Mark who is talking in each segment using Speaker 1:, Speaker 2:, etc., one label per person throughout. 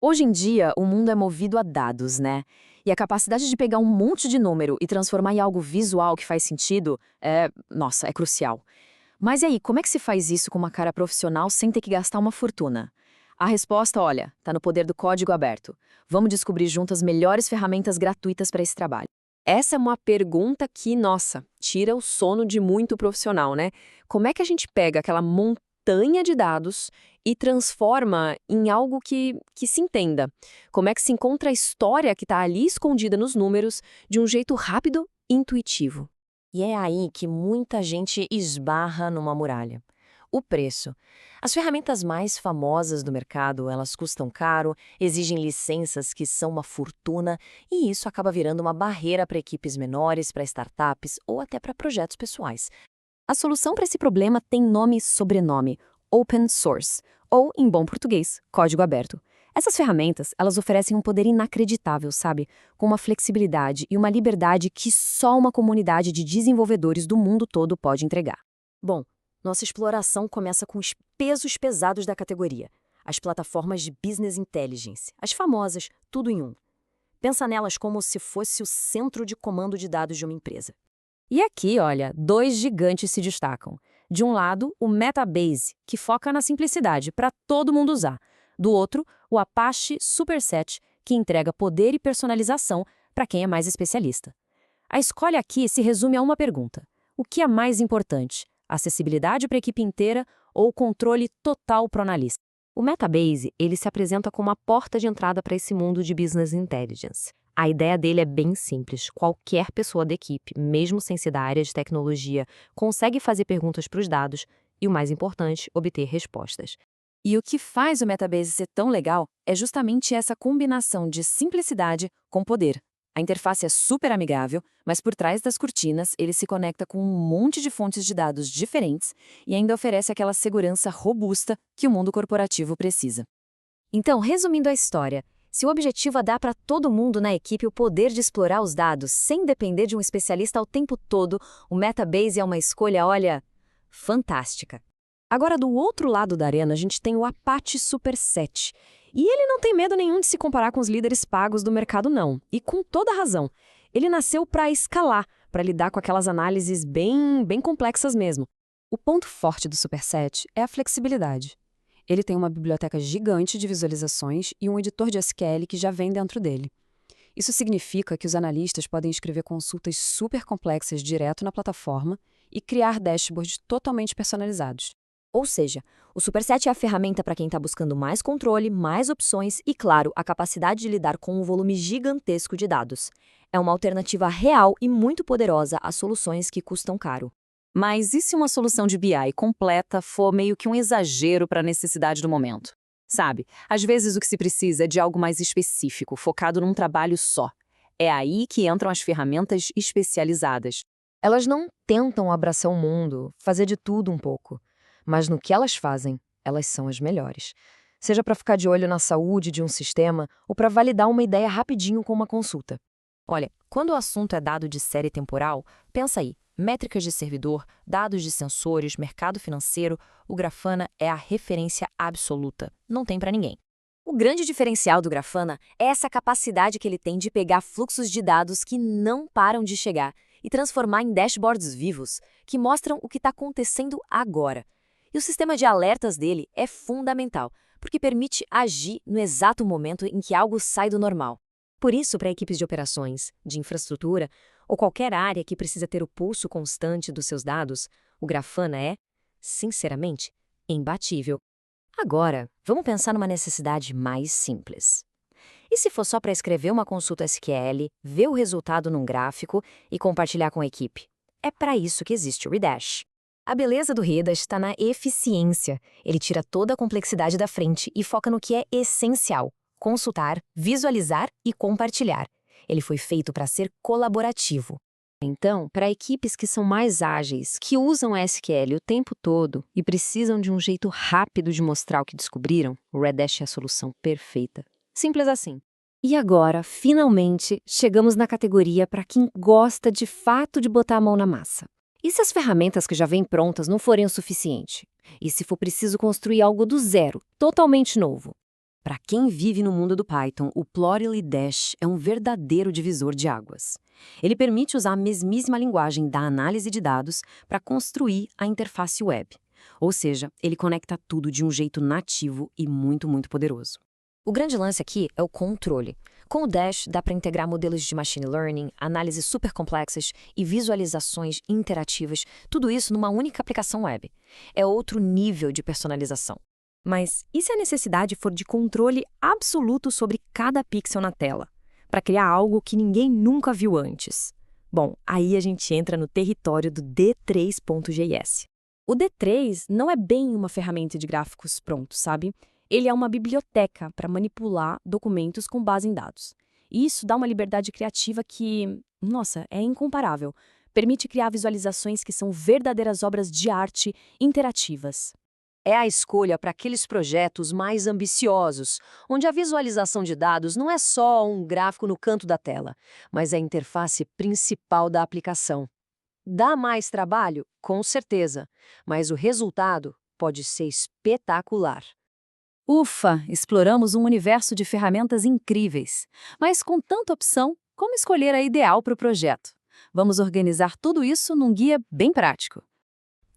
Speaker 1: Hoje em dia, o mundo é movido a dados, né? E a capacidade de pegar um monte de número e transformar em algo visual que faz sentido nossa, é crucial. Mas e aí, como é que se faz isso com uma cara profissional sem ter que gastar uma fortuna? A resposta, olha, tá no poder do código aberto. Vamos descobrir juntas melhores ferramentas gratuitas para esse trabalho.
Speaker 2: Essa é uma pergunta que, nossa, tira o sono de muito profissional, né? Como é que a gente pega aquela montanha de dados e transforma em algo que se entenda? Como é que se encontra a história que está ali escondida nos números de um jeito rápido e intuitivo?
Speaker 3: E é aí que muita gente esbarra numa muralha. O preço. As ferramentas mais famosas do mercado, elas custam caro, exigem licenças que são uma fortuna, e isso acaba virando uma barreira para equipes menores, para startups ou até para projetos pessoais.
Speaker 1: A solução para esse problema tem nome e sobrenome: Open Source, ou, em bom português, código aberto. Essas ferramentas, elas oferecem um poder inacreditável, sabe? Com uma flexibilidade e uma liberdade que só uma comunidade de desenvolvedores do mundo todo pode entregar.
Speaker 3: Bom, nossa exploração começa com os pesos pesados da categoria, as plataformas de business intelligence, as famosas, tudo em um. Pensa nelas como se fosse o centro de comando de dados de uma empresa.
Speaker 1: E aqui, olha, dois gigantes se destacam. De um lado, o Metabase, que foca na simplicidade para todo mundo usar. Do outro, o Apache Superset, que entrega poder e personalização para quem é mais especialista. A escolha aqui se resume a uma pergunta: o que é mais importante? Acessibilidade para a equipe inteira ou controle total para o analista? O Metabase, ele se apresenta como a porta de entrada para esse mundo de business intelligence. A ideia dele é bem simples. Qualquer pessoa da equipe, mesmo sem ser da área de tecnologia, consegue fazer perguntas para os dados e, o mais importante, obter respostas. E o que faz o Metabase ser tão legal é justamente essa combinação de simplicidade com poder. A interface é super amigável, mas por trás das cortinas ele se conecta com um monte de fontes de dados diferentes e ainda oferece aquela segurança robusta que o mundo corporativo precisa. Então, resumindo a história, se o objetivo é dar para todo mundo na equipe o poder de explorar os dados sem depender de um especialista o tempo todo, o Metabase é uma escolha, olha, fantástica. Agora, do outro lado da arena, a gente tem o Apache Superset. E ele não tem medo nenhum de se comparar com os líderes pagos do mercado, não. E com toda razão. Ele nasceu para escalar, para lidar com aquelas análises bem complexas mesmo. O ponto forte do Superset é a flexibilidade. Ele tem uma biblioteca gigante de visualizações e um editor de SQL que já vem dentro dele. Isso significa que os analistas podem escrever consultas super complexas direto na plataforma e criar dashboards totalmente personalizados.
Speaker 3: Ou seja, o Superset é a ferramenta para quem está buscando mais controle, mais opções e, claro, a capacidade de lidar com um volume gigantesco de dados. É uma alternativa real e muito poderosa às soluções que custam caro.
Speaker 1: Mas e se uma solução de BI completa for meio que um exagero para a necessidade do momento? Sabe, às vezes o que se precisa é de algo mais específico, focado num trabalho só. É aí que entram as ferramentas especializadas. Elas não tentam abraçar o mundo, fazer de tudo um pouco. Mas no que elas fazem, elas são as melhores. Seja para ficar de olho na saúde de um sistema ou para validar uma ideia rapidinho com uma consulta.
Speaker 3: Olha, quando o assunto é dado de série temporal, pensa aí, métricas de servidor, dados de sensores, mercado financeiro, o Grafana é a referência absoluta. Não tem para ninguém. O grande diferencial do Grafana é essa capacidade que ele tem de pegar fluxos de dados que não param de chegar e transformar em dashboards vivos, que mostram o que está acontecendo agora. E o sistema de alertas dele é fundamental, porque permite agir no exato momento em que algo sai do normal. Por isso, para equipes de operações, de infraestrutura ou qualquer área que precisa ter o pulso constante dos seus dados, o Grafana é, sinceramente, imbatível. Agora, vamos pensar numa necessidade mais simples. E se for só para escrever uma consulta SQL, ver o resultado num gráfico e compartilhar com a equipe? É para isso que existe o Redash. A beleza do Redash está na eficiência. Ele tira toda a complexidade da frente e foca no que é essencial: consultar, visualizar e compartilhar. Ele foi feito para ser colaborativo.
Speaker 1: Então, para equipes que são mais ágeis, que usam SQL o tempo todo e precisam de um jeito rápido de mostrar o que descobriram, o Redash é a solução perfeita. Simples assim. E agora, finalmente, chegamos na categoria para quem gosta de fato de botar a mão na massa. E se as ferramentas que já vêm prontas não forem o suficiente? E se for preciso construir algo do zero, totalmente novo? Para quem vive no mundo do Python, o Plotly Dash é um verdadeiro divisor de águas. Ele permite usar a mesmíssima linguagem da análise de dados para construir a interface web. Ou seja, ele conecta tudo de um jeito nativo e muito poderoso.
Speaker 3: O grande lance aqui é o controle. Com o Dash, dá para integrar modelos de machine learning, análises super complexas e visualizações interativas, tudo isso numa única aplicação web. É outro nível de personalização.
Speaker 1: Mas e se a necessidade for de controle absoluto sobre cada pixel na tela, para criar algo que ninguém nunca viu antes? Bom, aí a gente entra no território do D3.js. O D3 não é bem uma ferramenta de gráficos prontos, sabe? Ele é uma biblioteca para manipular documentos com base em dados. E isso dá uma liberdade criativa que, nossa, é incomparável. Permite criar visualizações que são verdadeiras obras de arte interativas.
Speaker 2: É a escolha para aqueles projetos mais ambiciosos, onde a visualização de dados não é só um gráfico no canto da tela, mas a interface principal da aplicação. Dá mais trabalho? Com certeza, mas o resultado pode ser espetacular.
Speaker 1: Ufa, exploramos um universo de ferramentas incríveis. Mas com tanta opção, como escolher a ideal para o projeto? Vamos organizar tudo isso num guia bem prático.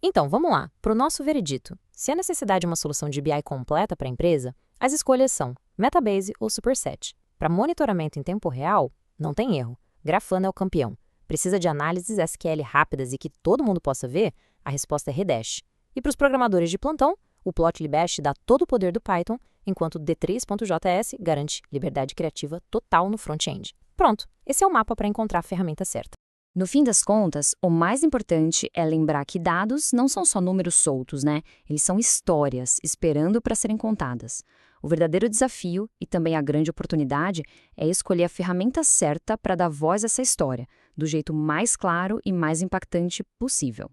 Speaker 3: Então, vamos lá, para o nosso veredito. Se a necessidade é uma solução de BI completa para a empresa, as escolhas são Metabase ou Superset. Para monitoramento em tempo real, não tem erro. Grafana é o campeão. Precisa de análises SQL rápidas e que todo mundo possa ver? A resposta é Redash. E para os programadores de plantão, o Plotly Bash dá todo o poder do Python, enquanto o D3.js garante liberdade criativa total no front-end. Pronto, esse é o mapa para encontrar a ferramenta certa.
Speaker 1: No fim das contas, o mais importante é lembrar que dados não são só números soltos, né? Eles são histórias esperando para serem contadas. O verdadeiro desafio e também a grande oportunidade é escolher a ferramenta certa para dar voz a essa história, do jeito mais claro e mais impactante possível.